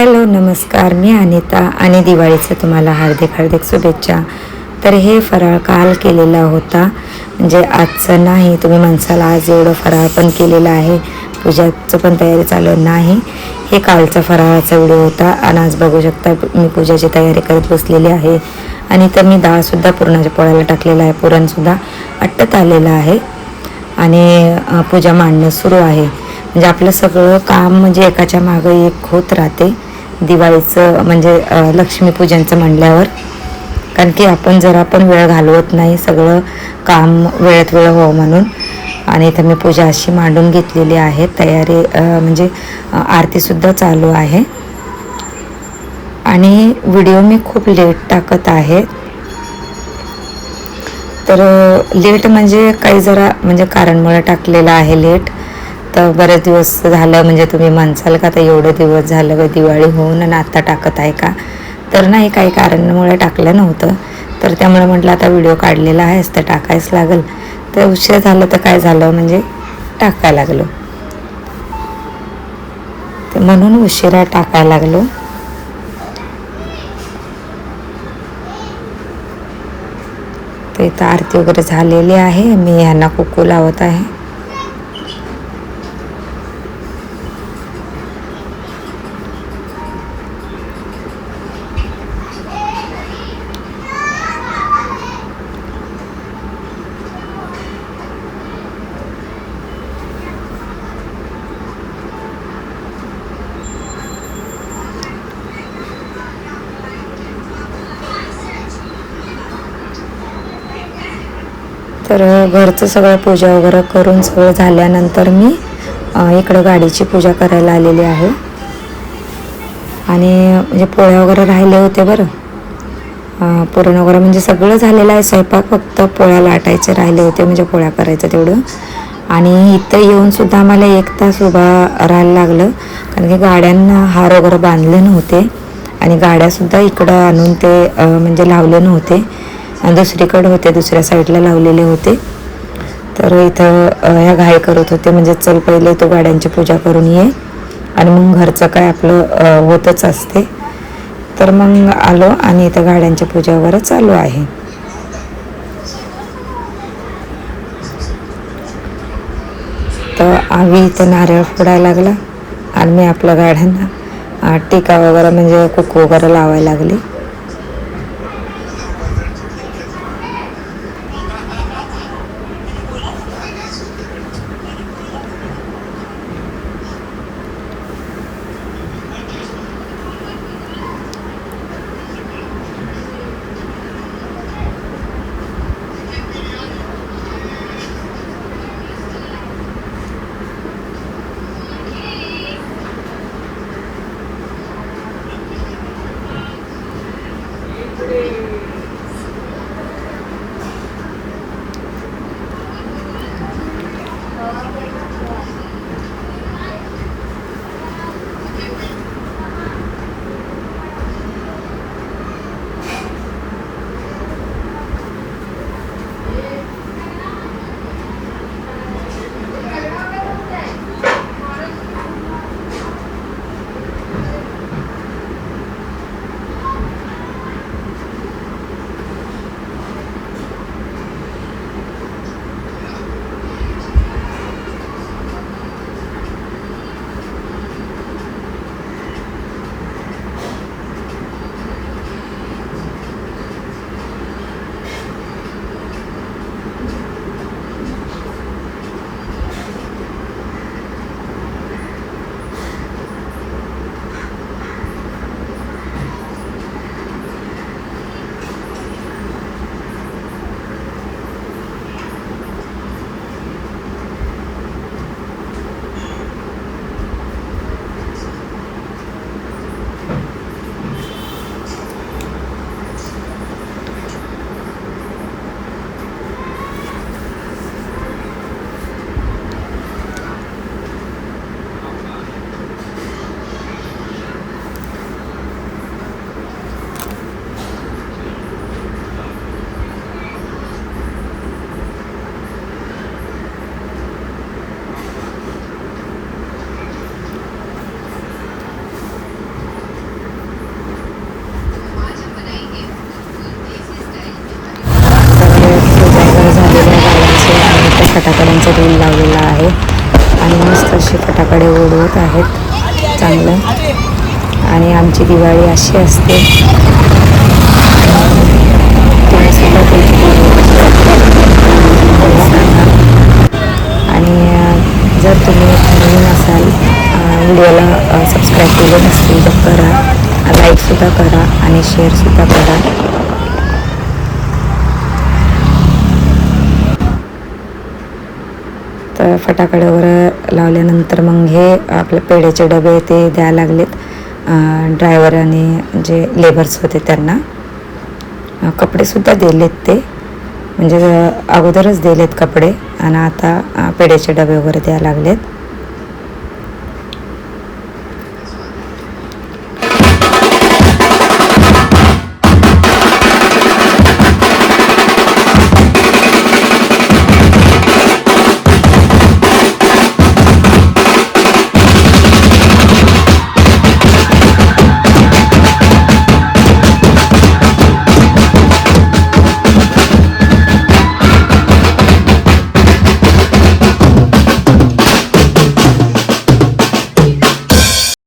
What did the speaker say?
Hello नमस्कार, मी अनिता आणि दिवाळीचं तुम्हाला हार्दिक हार्दिक शुभेच्छा. तर हे फराळ काल केलेला होता, म्हणजे आजचं नाही. तुम्ही म्हणसाल आज एवढं फराळ पण केलेलं आहे, पूजाचं पण तयारी चालू नाही. हे कालचा फराळाचा व्हिडिओ होता आणि आज बघू शकता मी पूजाची तयारी करत बसलेली आहे. आणि तर मी डाळसुद्धा पुरणाच्या पोळ्याला टाकलेला आहे, पुरणसुद्धा आटत आलेलं आहे आणि पूजा मांडणं सुरू आहे. म्हणजे आपलं सगळं काम म्हणजे एकाच्या मागं एक होत राहते दिवाळीचं, म्हणजे लक्ष्मीपूजनचं म्हणल्यावर. कारण की आपण जरा पण वेळ घालवत नाही, सगळं काम वेळेत वेळ व्हावं म्हणून. आणि इथं मी पूजा अशी मांडून घेतलेली आहे. तयारी म्हणजे आरतीसुद्धा चालू आहे. आणि व्हिडिओ मी खूप लेट टाकत आहे. तर लेट म्हणजे काही जरा म्हणजे कारणमुळे टाकलेलं आहे लेट. तर बरेच दिवस झालं, म्हणजे तुम्ही म्हणसाल का आता एवढे दिवस झालं का दिवाळी होऊन आणि आत्ता टाकत आहे का? तर नाही, काही कारणामुळे टाकलं नव्हतं. तर त्यामुळे म्हटलं आता व्हिडिओ काढलेला आहेच तर टाकायच लागेल. तर उशीर झालं तर काय झालं, म्हणजे टाकायला लागलो, तर म्हणून उशिरा टाकायला लागलो. तर इथं आरती वगैरे झालेली आहे, मी ह्यांना कुकू लावत आहे. तर घरचं सगळं पूजा वगैरे करून सगळं झाल्यानंतर मी इकडं गाडीची पूजा करायला आलेली आहे. आणि म्हणजे पोळ्या वगैरे राहिले होते बरं, पुरण वगैरे म्हणजे सगळं झालेलं आहे. स्वयंपाक फक्त पोळ्या लाटायचे राहिले होते, म्हणजे पोळ्या करायचं तेवढं. आणि इथं येऊनसुद्धा आम्हाला 1 तास उभा राहायला लागलं, कारण की गाड्यांना हार वगैरे बांधले नव्हते आणि गाड्यासुद्धा इकडं आणून ते म्हणजे लावले नव्हते, दुसरीकडे होते, दुसऱ्या साईडला लावलेले होते. तर इथं ह्या घाई करत होते, म्हणजे चल पहिले तो गाड्यांची पूजा करून ये आणि मग घरचं काय आपलं होतच असते. तर मग आलो आणि इथं गाड्यांची पूजा वगैरे चालू आहे. तर आम्ही इथं नारळ फोडायला लागला आणि मी आपल्या गाड्यांना टीका वगैरे म्हणजे कुकू वगैरे लावायला लागली. फटाकडे उडवत आहेत चांगलं. आणि आमची दिवाळी अशी असते. तुम्ही सुद्धा तुमची दिवाळी सांगा. आणि जर तुम्ही नवीन असाल, व्हिडिओला सबस्क्राईब केले नसतील तर करा, लाईकसुद्धा करा आणि शेअरसुद्धा करा. तर फटाकडे वगैरे लावल्यानंतर मग हे आपले पेढ्याचे डबे ते द्यायला लागलेत. ड्रायव्हर आणि जे लेबर्स होते त्यांना कपडेसुद्धा दिलेत ते, म्हणजे अगोदरच दिलेत कपडे आणि आता पेढ्याचे डबे वगैरे द्यायला लागलेत.